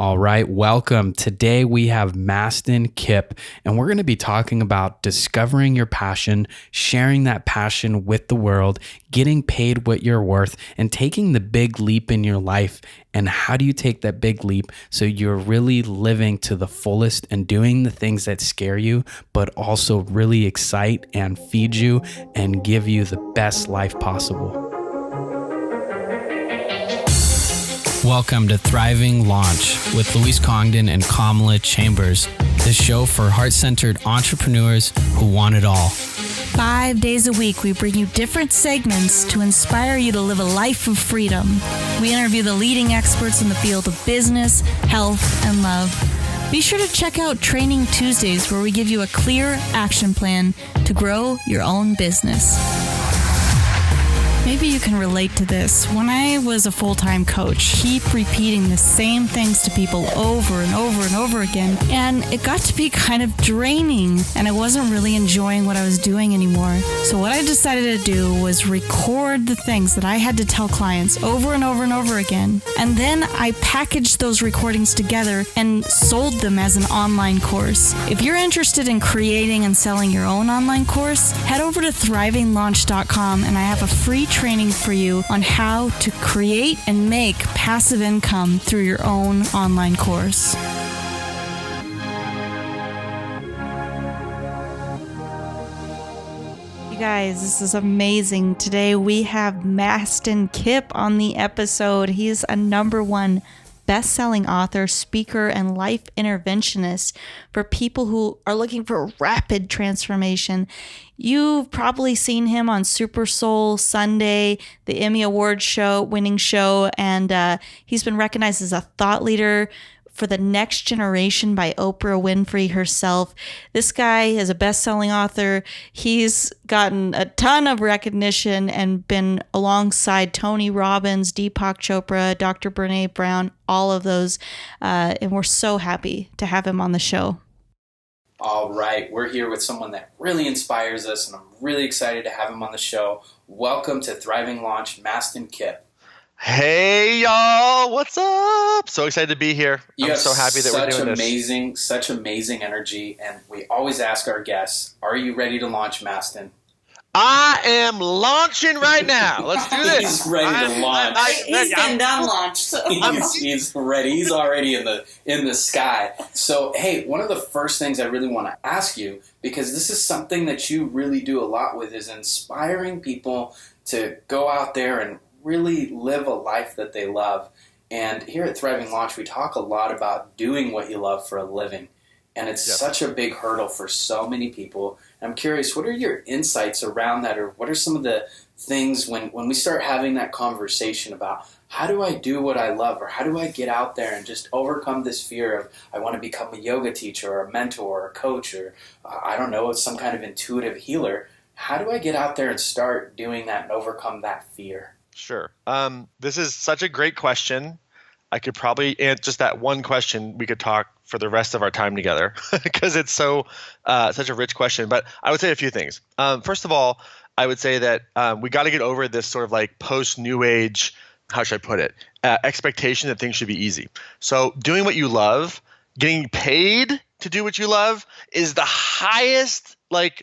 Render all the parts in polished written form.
All right, welcome. Today we have Mastin Kipp, and we're going to be talking about discovering your passion, sharing that passion with the world, getting paid what you're worth, and taking the big leap in your life. And how do you take that big leap so you're really living to the fullest and doing the things that scare you, but also really excite and feed you and give you the best life possible? Welcome to Thriving Launch with Luis Congdon and Kamala Chambers, the show for heart-centered entrepreneurs who want it all. 5 days a week, we bring you different segments to inspire you to live a life of freedom. We interview the leading experts in the field of business, health, and love. Be sure to check out Training Tuesdays, where we give you a clear action plan to grow your own business. Maybe you can relate to this. When I was a full-time coach, keep repeating the same things to people over and over and over again, and it got to be kind of draining, and I wasn't really enjoying what I was doing anymore. So what I decided to do was record the things that I had to tell clients over and over and over again, and then I packaged those recordings together and sold them as an online course. If you're interested in creating and selling your own online course, head over to thrivinglaunch.com, and I have a free training for you on how to create and make passive income through your own online course. You guys, this is amazing. Today we have Mastin Kipp on the episode. He's a #1 best-selling author, speaker, and life interventionist for people who are looking for rapid transformation. You've probably seen him on Super Soul Sunday, the Emmy Award winning show, and he's been recognized as a thought leader for the next generation by Oprah Winfrey herself. This guy is a best-selling author. He's gotten a ton of recognition and been alongside Tony Robbins, Deepak Chopra, Dr. Brene Brown, all of those. And we're so happy to have him on the show. All right, we're here with someone that really inspires us, and I'm really excited to have him on the show. Welcome to Thriving Launch, Mastin Kipp. Hey y'all, what's up? So excited to be here. I'm so happy that we're doing this. Such amazing energy, and we always ask our guests, are you ready to launch, Mastin? I am launching right now. Let's do this. He's ready to launch. He's been done launched. So. He's ready. He's already in the sky. So, hey, one of the first things I really want to ask you, because this is something that you really do a lot with, is inspiring people to go out there and really live a life that they love. And here at Thriving Launch, we talk a lot about doing what you love for a living. And it's such a big hurdle for so many people. I'm curious, what are your insights around that? Or what are some of the things when we start having that conversation about how do I do what I love? Or how do I get out there and just overcome this fear of I want to become a yoga teacher or a mentor or a coach or I don't know, some kind of intuitive healer. How do I get out there and start doing that and overcome that fear? Sure. This is such a great question. I could probably answer just that one question. We could talk for the rest of our time together because it's so such a rich question. But I would say a few things. First of all, I would say that we got to get over this sort of like post-New Age, how should I put it, expectation that things should be easy. So doing what you love, getting paid to do what you love is the highest like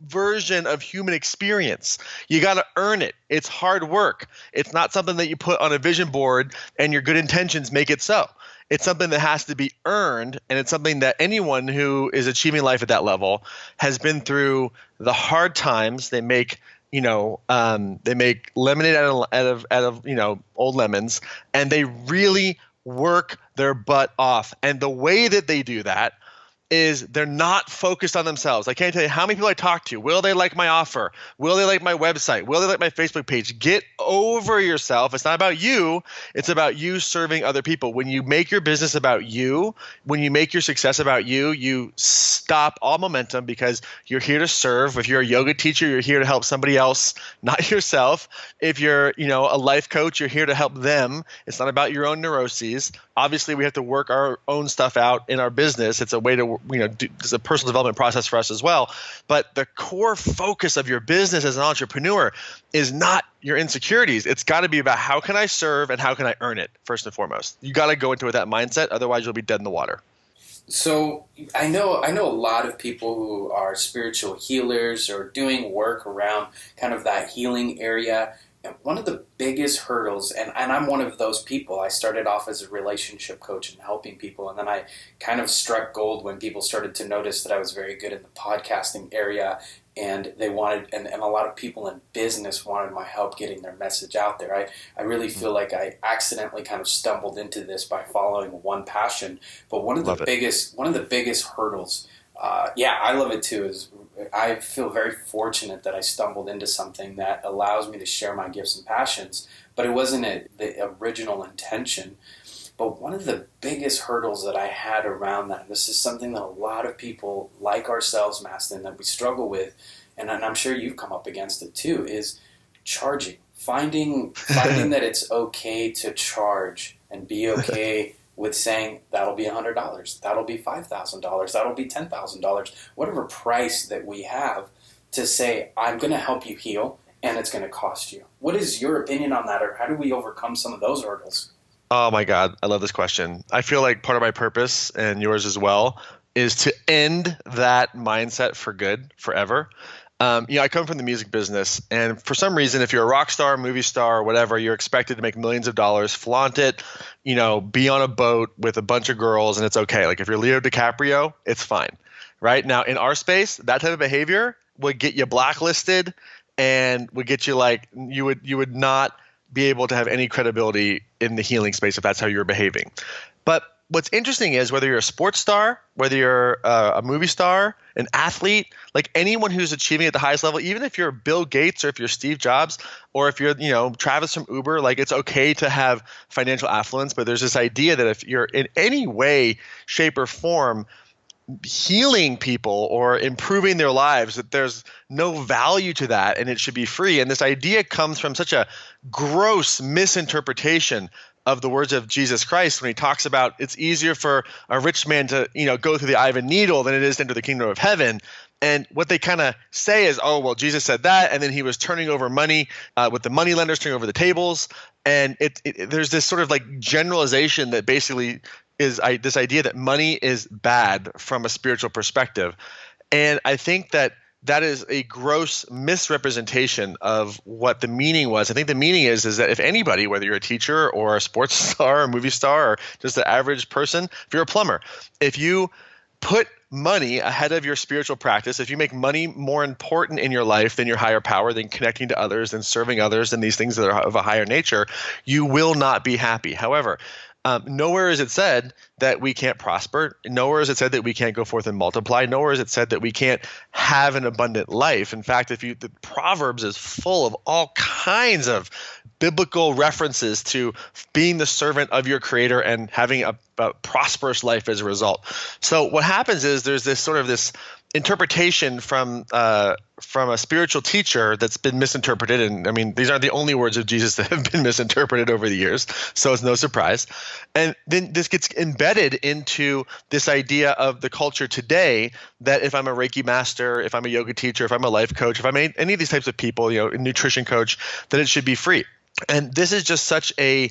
version of human experience. You got to earn it. It's hard work. It's not something that you put on a vision board and your good intentions make it so. It's something that has to be earned, and it's something that anyone who is achieving life at that level has been through the hard times. They make lemonade out of old lemons, and they really work their butt off. And the way that they do that is they're not focused on themselves. I can't tell you how many people I talk to. Will they like my offer? Will they like my website? Will they like my Facebook page? Get over yourself. It's not about you. It's about you serving other people. When you make your business about you, when you make your success about you, you stop all momentum because you're here to serve. If you're a yoga teacher, you're here to help somebody else, not yourself. If you're, a life coach, you're here to help them. It's not about your own neuroses. Obviously, we have to work our own stuff out in our business. It's a way to it's a personal development process for us as well. But the core focus of your business as an entrepreneur is not your insecurities. It's got to be about how can I serve and how can I earn it first and foremost. You got to go into it with that mindset. Otherwise, you'll be dead in the water. So I know a lot of people who are spiritual healers or doing work around kind of that healing area. And one of the biggest hurdles, and I'm one of those people, I started off as a relationship coach and helping people, and then I kind of struck gold when people started to notice that I was very good in the podcasting area, and they wanted, and a lot of people in business wanted my help getting their message out there. I really feel like I accidentally kind of stumbled into this by following one passion, but one of the biggest hurdles, I love it too, is I feel very fortunate that I stumbled into something that allows me to share my gifts and passions, but it wasn't the original intention. But one of the biggest hurdles that I had around that, this is something that a lot of people like ourselves, Mastin, that we struggle with, and I'm sure you've come up against it too, is charging. Finding that it's okay to charge and be okay with saying that'll be $100, that'll be $5,000, that'll be $10,000, whatever price that we have to say, I'm going to help you heal and it's going to cost you. What is your opinion on that, or how do we overcome some of those hurdles? Oh my God, I love this question. I feel like part of my purpose, and yours as well, is to end that mindset for good, forever. I come from the music business, and for some reason, if you're a rock star, movie star, or whatever, you're expected to make millions of dollars, flaunt it, be on a boat with a bunch of girls, and it's okay. Like if you're Leo DiCaprio, it's fine, right? Now, in our space, that type of behavior would get you blacklisted, and would get you you would not be able to have any credibility in the healing space if that's how you're behaving. But what's interesting is whether you're a sports star, whether you're a movie star, an athlete, like anyone who's achieving at the highest level, even if you're Bill Gates or if you're Steve Jobs or if you're, Travis from Uber, like it's okay to have financial affluence. But there's this idea that if you're in any way, shape, or form healing people or improving their lives, that there's no value to that and it should be free. And this idea comes from such a gross misinterpretation of the words of Jesus Christ when he talks about it's easier for a rich man to, go through the eye of a needle than it is to enter the kingdom of heaven. And what they kind of say is, oh, well, Jesus said that, and then he was turning over money with the money lenders turning over the tables. And there's this sort of like generalization that basically is this idea that money is bad from a spiritual perspective. And I think that is a gross misrepresentation of what the meaning was. I think the meaning is that if anybody, whether you're a teacher or a sports star or a movie star or just the average person, if you're a plumber, if you put money ahead of your spiritual practice, if you make money more important in your life than your higher power, than connecting to others, than serving others, than these things that are of a higher nature, you will not be happy. However, nowhere is it said that we can't prosper. Nowhere is it said that we can't go forth and multiply. Nowhere is it said that we can't have an abundant life. In fact, the Proverbs is full of all kinds of biblical references to being the servant of your Creator and having a prosperous life as a result. So what happens is there's this interpretation from a spiritual teacher that's been misinterpreted. And I mean, these aren't the only words of Jesus that have been misinterpreted over the years, so it's no surprise. And then this gets embedded into this idea of the culture today that if I'm a Reiki master, if I'm a yoga teacher, if I'm a life coach, if I'm any of these types of people, a nutrition coach, that it should be free. And this is just such a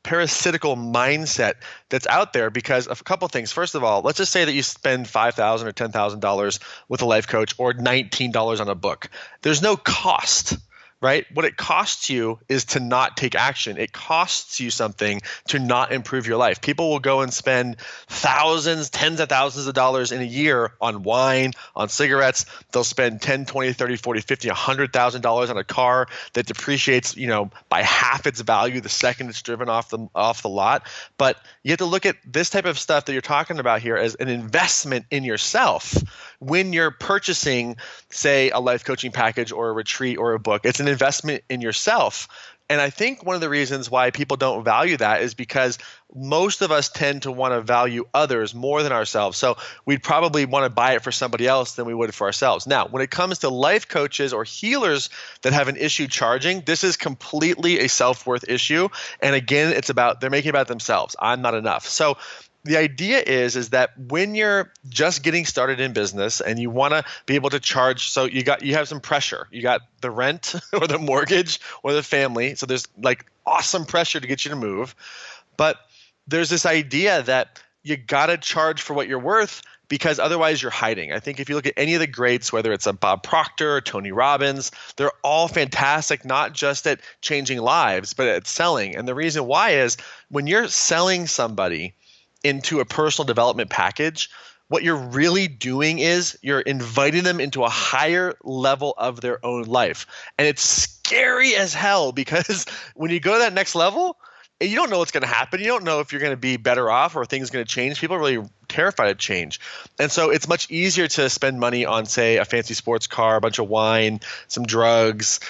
parasitical mindset that's out there because of a couple of things. First of all, let's just say that you spend $5,000 or $10,000 with a life coach or $19 on a book. There's no cost, right? What it costs you is to not take action. It costs you something to not improve your life. People will go and spend thousands, tens of thousands of dollars in a year on wine, on cigarettes. They'll spend $10, $20, $30, $40, $50, $100,000 on a car that depreciates, by half its value the second it's driven off the lot. But you have to look at this type of stuff that you're talking about here as an investment in yourself. When you're purchasing, say, a life coaching package or a retreat or a book, it's an investment in yourself. And I think one of the reasons why people don't value that is because most of us tend to want to value others more than ourselves. So we'd probably want to buy it for somebody else than we would for ourselves. Now, when it comes to life coaches or healers that have an issue charging, this is completely a self-worth issue. And again, they're making it about themselves. I'm not enough. So the idea is that when you're just getting started in business and you want to be able to charge, so you have some pressure. You got the rent or the mortgage or the family. So there's like awesome pressure to get you to move. But there's this idea that you got to charge for what you're worth, because otherwise you're hiding. I think if you look at any of the greats, whether it's a Bob Proctor or Tony Robbins, they're all fantastic, not just at changing lives, but at selling. And the reason why is when you're selling somebody into a personal development package, what you're really doing is you're inviting them into a higher level of their own life. And it's scary as hell, because when you go to that next level, you don't know what's going to happen. You don't know if you're going to be better off or things are going to change. People are really terrified of change. And so it's much easier to spend money on, say, a fancy sports car, a bunch of wine, some drugs,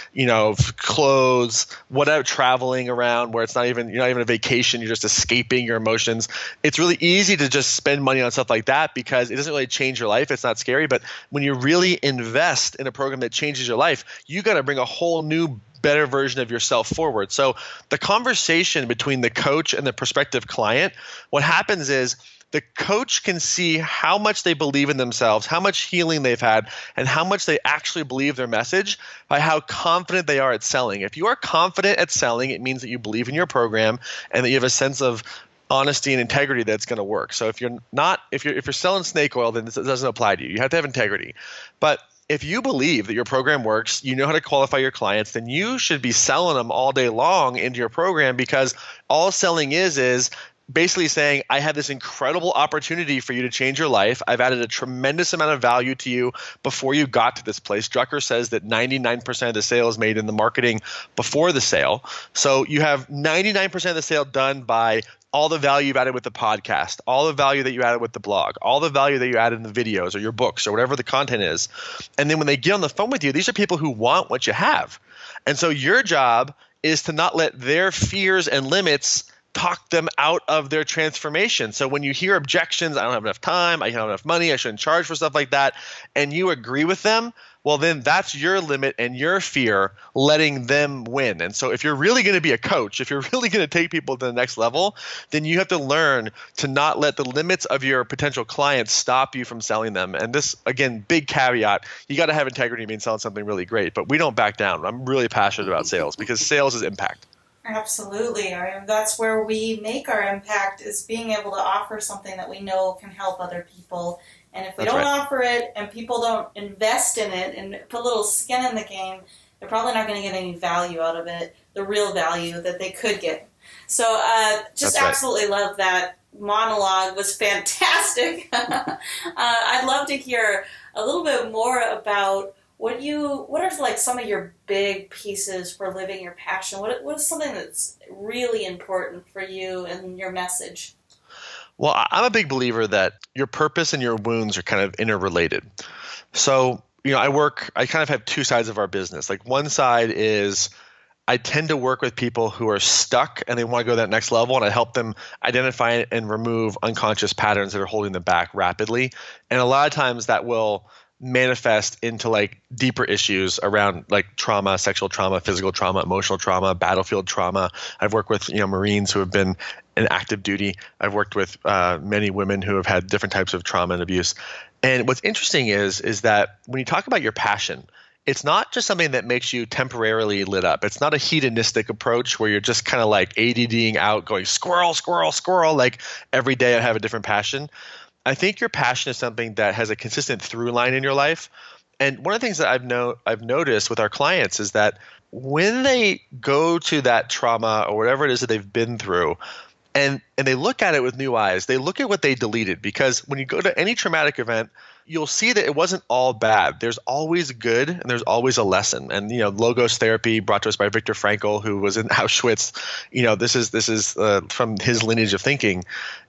clothes, whatever, traveling around where you're not even a vacation, you're just escaping your emotions. It's really easy to just spend money on stuff like that because it doesn't really change your life. It's not scary. But when you really invest in a program that changes your life, you got to bring a whole new better version of yourself forward. So the conversation between the coach and the prospective client, what happens is the coach can see how much they believe in themselves, how much healing they've had, and how much they actually believe their message by how confident they are at selling. If you are confident at selling, it means that you believe in your program and that you have a sense of honesty and integrity that's going to work. So if you're selling snake oil, then this doesn't apply to you. You have to have integrity. But if you believe that your program works, you know how to qualify your clients, then you should be selling them all day long into your program, because all selling is basically saying, I have this incredible opportunity for you to change your life. I've added a tremendous amount of value to you before you got to this place. Drucker says that 99% of the sale is made in the marketing before the sale. So you have 99% of the sale done by all the value you've added with the podcast, all the value that you added with the blog, all the value that you added in the videos or your books or whatever the content is. And then when they get on the phone with you, these are people who want what you have. And so your job is to not let their fears and limits talk them out of their transformation. So when you hear objections, I don't have enough time, I don't have enough money, I shouldn't charge for stuff like that, and you agree with them, well, then that's your limit and your fear letting them win. And so if you're really going to be a coach, if you're really going to take people to the next level, then you have to learn to not let the limits of your potential clients stop you from selling them. And this, again, big caveat, you got to have integrity mean selling something really great, but we don't back down. I'm really passionate about sales because sales is impact. Absolutely. I mean, that's where we make our impact, is being able to offer something that we know can help other people. And if we don't offer it and people don't invest in it and put a little skin in the game, they're probably not going to get any value out of it, the real value that they could get. So absolutely love that. Monologue was fantastic. I'd love to hear a little bit more about what are like some of your big pieces for living your passion? What is something that's really important for you and your message? Well, I'm a big believer that your purpose and your wounds are kind of interrelated. So, I kind of have two sides of our business. Like one side is I tend to work with people who are stuck and they want to go to that next level, and I help them identify and remove unconscious patterns that are holding them back rapidly. And a lot of times that will manifest into like deeper issues around like trauma, sexual trauma, physical trauma, emotional trauma, battlefield trauma. I've worked with Marines who have been in active duty. I've worked with many women who have had different types of trauma and abuse. And what's interesting is that when you talk about your passion, it's not just something that makes you temporarily lit up. It's not a hedonistic approach where you're just kind of like ADDing out, going squirrel, squirrel, squirrel, like every day I have a different passion. I think your passion is something that has a consistent through line in your life. And one of the things that I've noticed with our clients is that when they go to that trauma or whatever it is that they've been through, and they look at it with new eyes, they look at what they deleted, because when you go to any traumatic event, you'll see that it wasn't all bad. There's always good and there's always a lesson. And logos therapy brought to us by Viktor Frankl, who was in Auschwitz. This is from his lineage of thinking.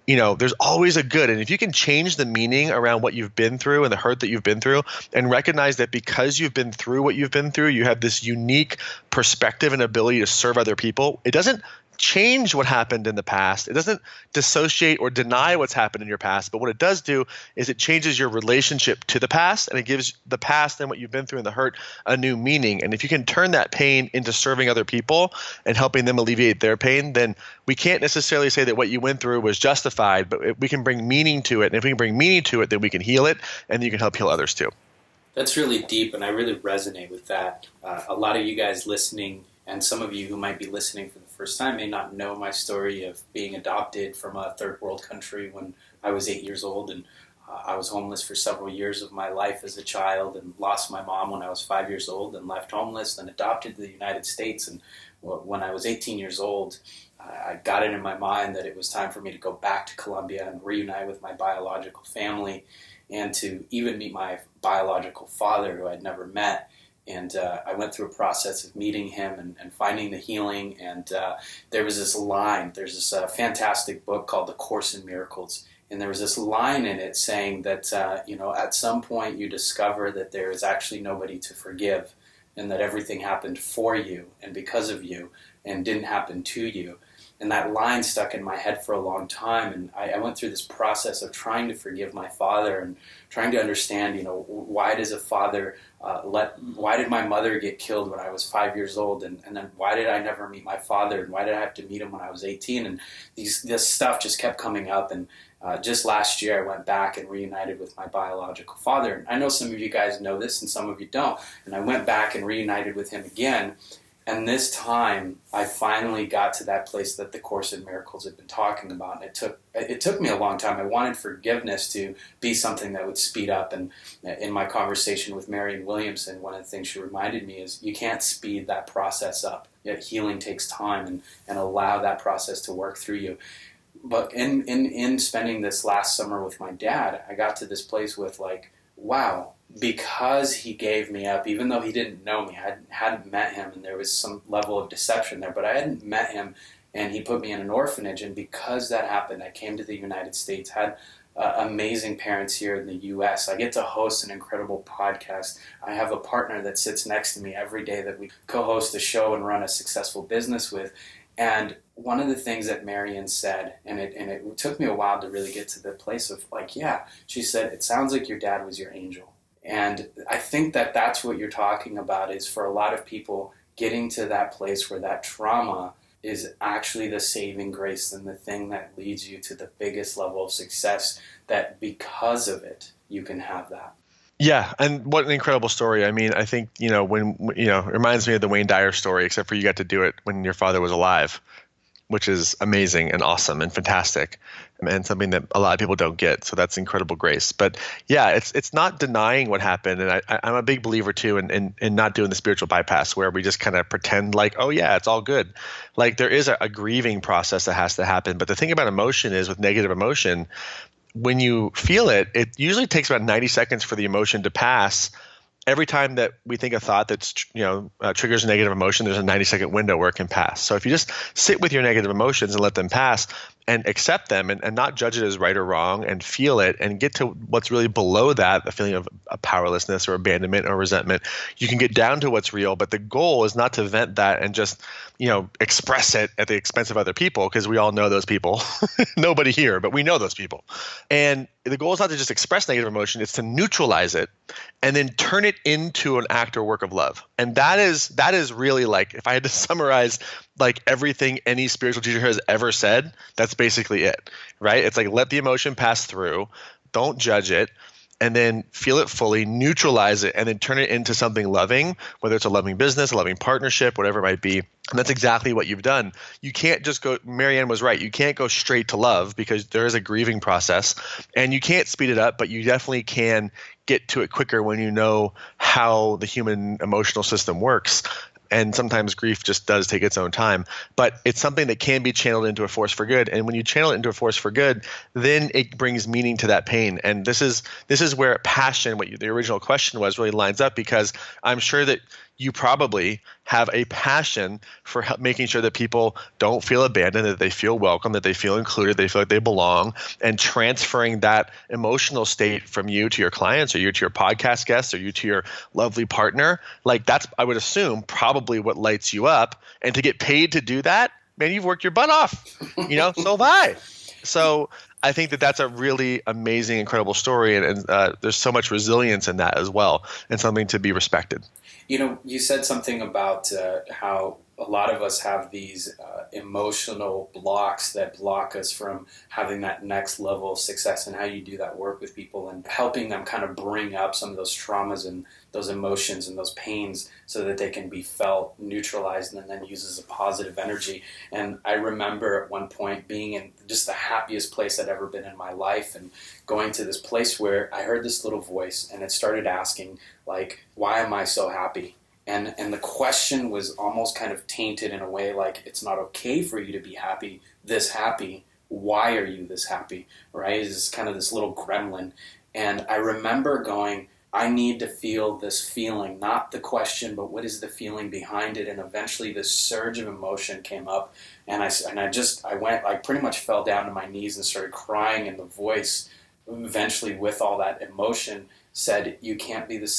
There's always a good. And if you can change the meaning around what you've been through and the hurt that you've been through, and recognize that because you've been through what you've been through, you have this unique perspective and ability to serve other people. It doesn't change what happened in the past. It doesn't dissociate or deny what's happened in your past, but what it does do is it changes your relationship to the past, and it gives the past and what you've been through and the hurt a new meaning. And if you can turn that pain into serving other people and helping them alleviate their pain, then we can't necessarily say that what you went through was justified, but we can bring meaning to it. And if we can bring meaning to it, then we can heal it, and you can help heal others too. That's really deep, and I really resonate with that. A lot of you guys listening, and some of you who might be listening for the first time, may not know my story of being adopted from a third world country when I was 8 years old, and I was homeless for several years of my life as a child, and lost my mom when I was 5 years old, and left homeless, then adopted to the United States. And when I was 18 years old, I got it in my mind that it was time for me to go back to Colombia and reunite with my biological family, and to even meet my biological father, who I'd never met. And I went through a process of meeting him and finding the healing. And there was this line, there's this fantastic book called The Course in Miracles. And there was this line in it saying that, at some point you discover that there is actually nobody to forgive, and that everything happened for you and because of you and didn't happen to you. And that line stuck in my head for a long time. And I went through this process of trying to forgive my father and trying to understand, why does a father why did my mother get killed when I was 5 years old? And then why did I never meet my father? And why did I have to meet him when I was 18? And this stuff just kept coming up. And just last year, I went back and reunited with my biological father. And I know some of you guys know this and some of you don't. And I went back and reunited with him again. And this time, I finally got to that place that the Course in Miracles had been talking about. And it took me a long time. I wanted forgiveness to be something that would speed up. And in my conversation with Marianne Williamson, one of the things she reminded me is you can't speed that process up. Yet healing takes time, and allow that process to work through you. But in spending this last summer with my dad, I got to this place with wow, because he gave me up, even though he didn't know me. I hadn't met him, and there was some level of deception there, but I hadn't met him, and he put me in an orphanage. And because that happened, I came to the United States, had amazing parents here in the U.S. I get to host an incredible podcast. I have a partner that sits next to me every day that we co-host a show and run a successful business with. And one of the things that Marianne said, and it took me a while to really get to the place of she said, it sounds like your dad was your angel. And I think that that's what you're talking about, is for a lot of people getting to that place where that trauma is actually the saving grace and the thing that leads you to the biggest level of success, that because of it, you can have that. Yeah, and what an incredible story. I mean, I think, when it reminds me of the Wayne Dyer story, except for you got to do it when your father was alive, which is amazing and awesome and fantastic, and something that a lot of people don't get. So that's incredible grace. But yeah, it's not denying what happened. And I'm a big believer too in not doing the spiritual bypass where we just kind of pretend like, oh yeah, it's all good. Like there is a grieving process that has to happen. But the thing about emotion is, with negative emotion, when you feel it, it usually takes about 90 seconds for the emotion to pass. Every time that we think a thought that's triggers a negative emotion, there's a 90-second window where it can pass. So if you just sit with your negative emotions and let them pass and accept them and not judge it as right or wrong, and feel it and get to what's really below that, the feeling of a powerlessness or abandonment or resentment, you can get down to what's real. But the goal is not to vent that and just express it at the expense of other people, because we all know those people. Nobody here, but we know those people. And the goal is not to just express negative emotion, it's to neutralize it and then turn it into an act or work of love. And that is really, if I had to summarize everything any spiritual teacher has ever said, that's basically it, right? It's let the emotion pass through, don't judge it, and then feel it fully, neutralize it, and then turn it into something loving, whether it's a loving business, a loving partnership, whatever it might be. And that's exactly what you've done. You can't just go, Marianne was right, you can't go straight to love, because there is a grieving process, and you can't speed it up, but you definitely can get to it quicker when you know how the human emotional system works. And sometimes grief just does take its own time, but it's something that can be channeled into a force for good. And when you channel it into a force for good, then it brings meaning to that pain. And this is where passion, the original question was, really lines up, because I'm sure that you probably have a passion for making sure that people don't feel abandoned, that they feel welcome, that they feel included, they feel like they belong, and transferring that emotional state from you to your clients, or you to your podcast guests, or you to your lovely partner. That's, I would assume, probably what lights you up. And to get paid to do that, man, you've worked your butt off, so have I. So I think that that's a really amazing, incredible story. And there's so much resilience in that as well, and something to be respected. You said something about how a lot of us have these emotional blocks that block us from having that next level of success, and how you do that work with people and helping them kind of bring up some of those traumas and those emotions and those pains so that they can be felt, neutralized, and then used as a positive energy. And I remember at one point being in just the happiest place I'd ever been in my life, and going to this place where I heard this little voice, and it started asking, like, why am I so happy? And the question was almost kind of tainted in a way, like, it's not okay for you to be happy, this happy. Why are you this happy, right? It's kind of this little gremlin. And I remember going, I need to feel this feeling, not the question, but what is the feeling behind it? And eventually this surge of emotion came up, and I went, like, pretty much fell down to my knees and started crying, and the voice eventually, with all that emotion, said, you can't be this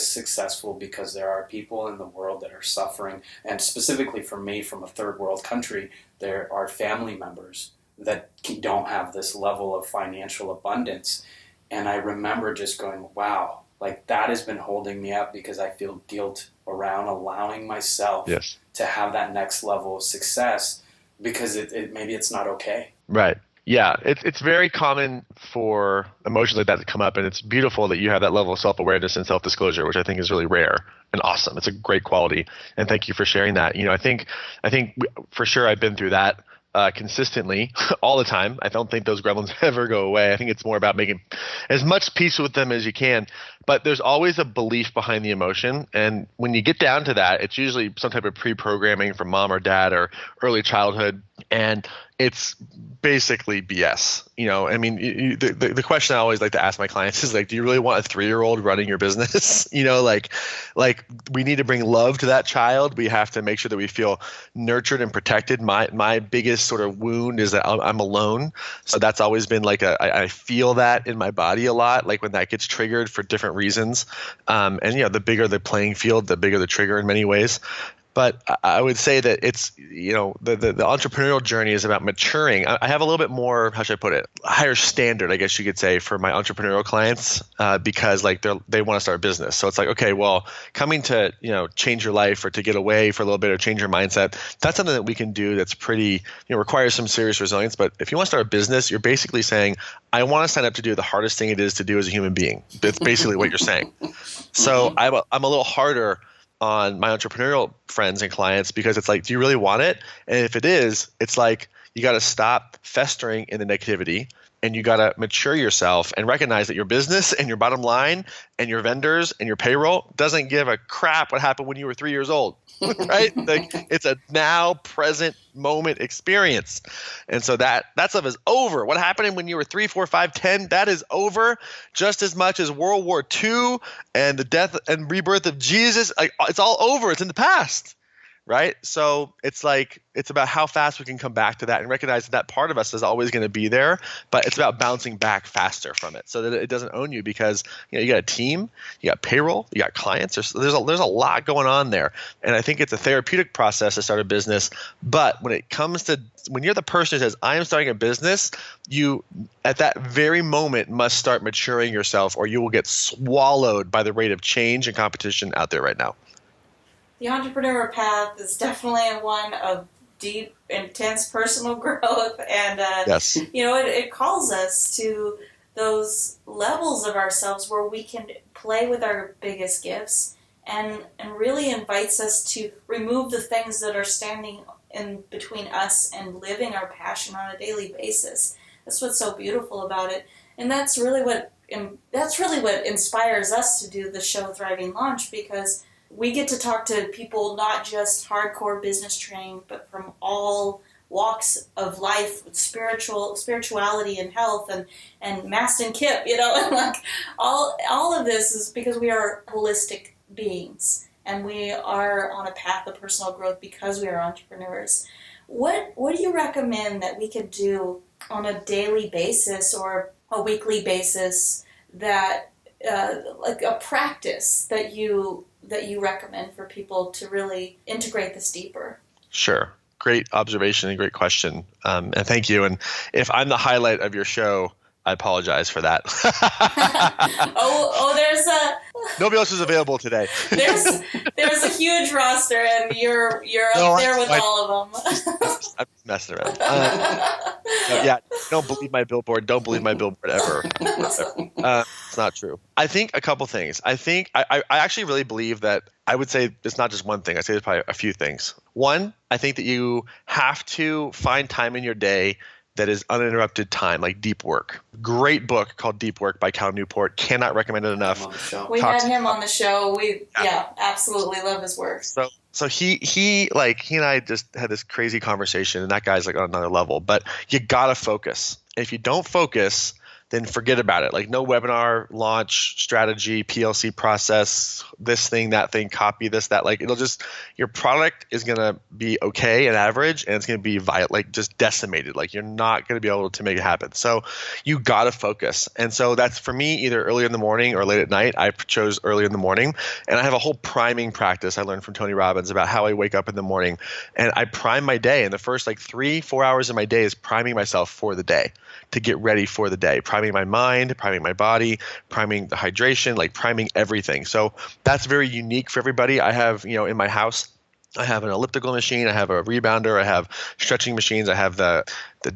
successful because there are people in the world that are suffering. And specifically for me, from a third world country, there are family members that don't have this level of financial abundance. And I remember just going, wow, like, that has been holding me up, because I feel guilt around allowing myself to have that next level of success, because maybe it's not okay. Right. Yeah, it's very common for emotions like that to come up, and it's beautiful that you have that level of self-awareness and self-disclosure, which I think is really rare and awesome. It's a great quality, and thank you for sharing that. I think for sure I've been through that consistently all the time. I don't think those gremlins ever go away. I think it's more about making as much peace with them as you can, but there's always a belief behind the emotion, and when you get down to that, it's usually some type of pre-programming from mom or dad or early childhood, and it's basically BS. The question I always like to ask my clients is, like, do you really want a 3-year-old running your business? Like we need to bring love to that child. We have to make sure that we feel nurtured and protected. My biggest sort of wound is that I'm alone. So that's always been like I feel that in my body a lot, like when that gets triggered for different reasons. The bigger the playing field, the bigger the trigger in many ways. But I would say that it's, the entrepreneurial journey is about maturing. I have a little bit more, how should I put it, a higher standard, I guess you could say, for my entrepreneurial clients because they want to start a business. So it's like, okay, well, coming to, change your life or to get away for a little bit or change your mindset, that's something that we can do that's pretty, requires some serious resilience. But if you want to start a business, you're basically saying, I want to sign up to do the hardest thing it is to do as a human being. That's basically what you're saying. So I'm a little harder on my entrepreneurial friends and clients, because it's like, do you really want it? And if it is, it's like, you got to stop festering in the negativity, and you got to mature yourself and recognize that your business and your bottom line and your vendors and your payroll doesn't give a crap what happened when you were 3 years old, right? Like, it's a now present moment experience. And so that stuff is over. What happened when you were 3, 4, 5, 10, that is over just as much as World War II and the death and rebirth of Jesus. Like, it's all over. It's in the past. Right. So it's like, it's about how fast we can come back to that and recognize that part of us is always going to be there, but it's about bouncing back faster from it so that it doesn't own you, because, you got a team, you got payroll, you got clients. There's a lot going on there. And I think it's a therapeutic process to start a business. But when it comes to, when you're the person who says, I am starting a business, you at that very moment must start maturing yourself, or you will get swallowed by the rate of change and competition out there right now. The entrepreneur path is definitely one of deep, intense personal growth, and yes. It calls us to those levels of ourselves where we can play with our biggest gifts, and really invites us to remove the things that are standing in between us and living our passion on a daily basis. That's what's so beautiful about it, and that's really what inspires us to do the show Thriving Launch, because we get to talk to people not just hardcore business trained, but from all walks of life, spirituality and health, and Mastin Kipp, and like all of this is because we are holistic beings, and we are on a path of personal growth because we are entrepreneurs. What do you recommend that we could do on a daily basis or a weekly basis, that like a practice that you recommend for people to really integrate this deeper? Sure. great observation and great question. And thank you. And if I'm the highlight of your show, I apologize for that. There's Nobody else is available today. there's a huge roster, and you're up there with all of them. I'm just messing around. Don't believe my billboard. Don't believe my billboard ever. It's not true. I think a couple things. I think I actually really believe that I would say it's not just one thing. I say there's probably a few things. One, I think that you have to find time in your day that is uninterrupted time, like deep work. Great book called Deep Work by Cal Newport. Cannot recommend it enough. We had him on the show. We absolutely love his work. So he and I just had this crazy conversation, and that guy's like on another level. But you gotta focus. If you don't focus, then forget about it. Like no webinar, launch, strategy, PLC process, this thing, that thing, copy this, that. Like your product is gonna be okay and average, and it's gonna be just decimated. Like you're not gonna be able to make it happen. So you gotta focus. And so that's for me either early in the morning or late at night. I chose early in the morning, and I have a whole priming practice I learned from Tony Robbins about how I wake up in the morning, and I prime my day. And the first 3-4 hours of my day is priming myself for the day, to get ready for the day, priming my mind, priming my body, priming the hydration, priming everything. So that's very unique for everybody. I have, in my house, I have an elliptical machine, I have a rebounder, I have stretching machines, I have the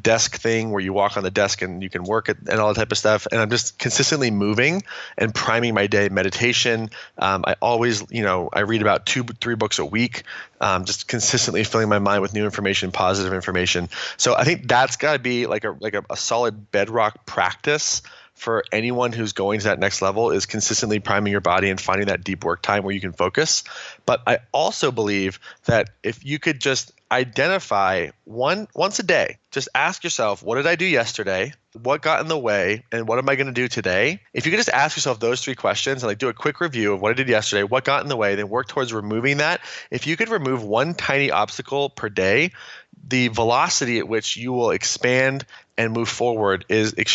desk thing where you walk on the desk and you can work it and all that type of stuff. And I'm just consistently moving and priming my day. Meditation. I always, I read about 2-3 books a week, just consistently filling my mind with new information, positive information. So I think that's got to be like a solid bedrock practice for anyone who's going to that next level, is consistently priming your body and finding that deep work time where you can focus. But I also believe that if you could just identify once a day, just ask yourself, what did I do yesterday? What got in the way? And what am I going to do today? If you could just ask yourself those 3 questions and do a quick review of what I did yesterday, what got in the way, then work towards removing that. If you could remove one tiny obstacle per day, the velocity at which you will expand and move forward is it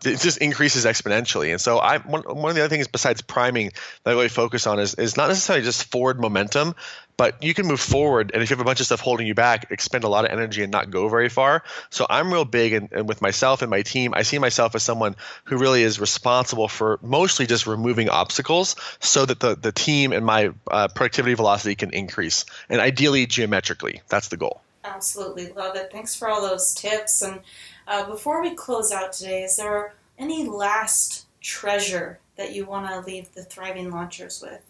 just increases exponentially. And so one of the other things besides priming that I really focus on is not necessarily just forward momentum, but you can move forward. And if you have a bunch of stuff holding you back, expend a lot of energy and not go very far. So I'm real big, and with myself and my team, I see myself as someone who really is responsible for mostly just removing obstacles so that the team and my productivity velocity can increase, and ideally geometrically. That's the goal. Absolutely. Love it. Thanks for all those tips. And before we close out today, is there any last treasure that you want to leave the Thriving Launchers with?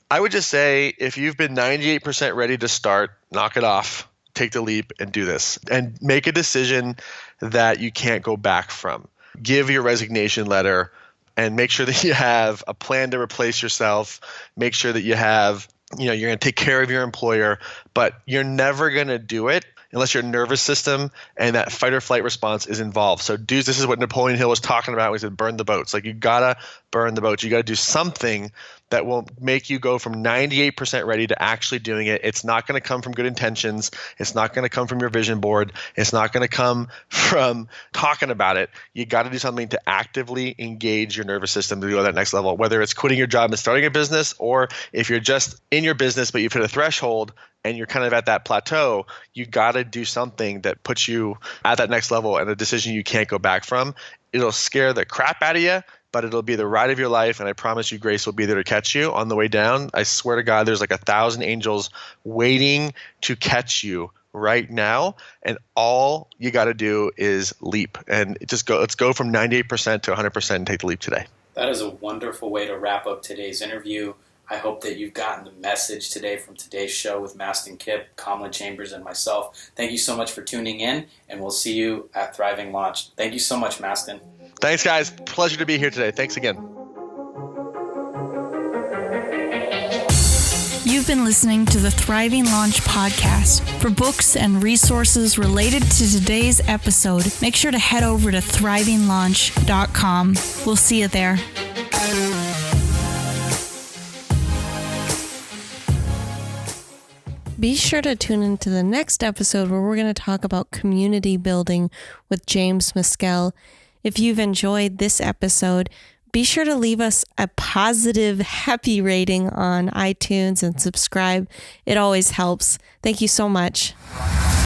I would just say, if you've been 98% ready to start, knock it off, take the leap and do this, and make a decision that you can't go back from. Give your resignation letter and make sure that you have a plan to replace yourself. Make sure that you have, you're going to take care of your employer, but you're never going to do it unless your nervous system and that fight or flight response is involved. So dudes, this is what Napoleon Hill was talking about when he said burn the boats. You gotta burn the boats. You gotta do something that will make you go from 98% ready to actually doing it. It's not going to come from good intentions. It's not going to come from your vision board. It's not going to come from talking about it. You got to do something to actively engage your nervous system to go to that next level, whether it's quitting your job and starting a business, or if you're just in your business but you've hit a threshold and you're kind of at that plateau. You got to do something that puts you at that next level and a decision you can't go back from. It'll scare the crap out of you, but it'll be the ride of your life, and I promise you Grace will be there to catch you on the way down. I swear to God, there's 1,000 angels waiting to catch you right now, and all you got to do is leap. And just go. Let's go from 98% to 100% and take the leap today. That is a wonderful way to wrap up today's interview. I hope that you've gotten the message today from today's show with Mastin Kipp, Kamala Chambers, and myself. Thank you so much for tuning in, and we'll see you at Thriving Launch. Thank you so much, Mastin. Thanks, guys. Pleasure to be here today. Thanks again. You've been listening to the Thriving Launch podcast. For books and resources related to today's episode, make sure to head over to thrivinglaunch.com. We'll see you there. Be sure to tune into the next episode where we're going to talk about community building with James Mescal. If you've enjoyed this episode, be sure to leave us a positive, happy rating on iTunes and subscribe. It always helps. Thank you so much.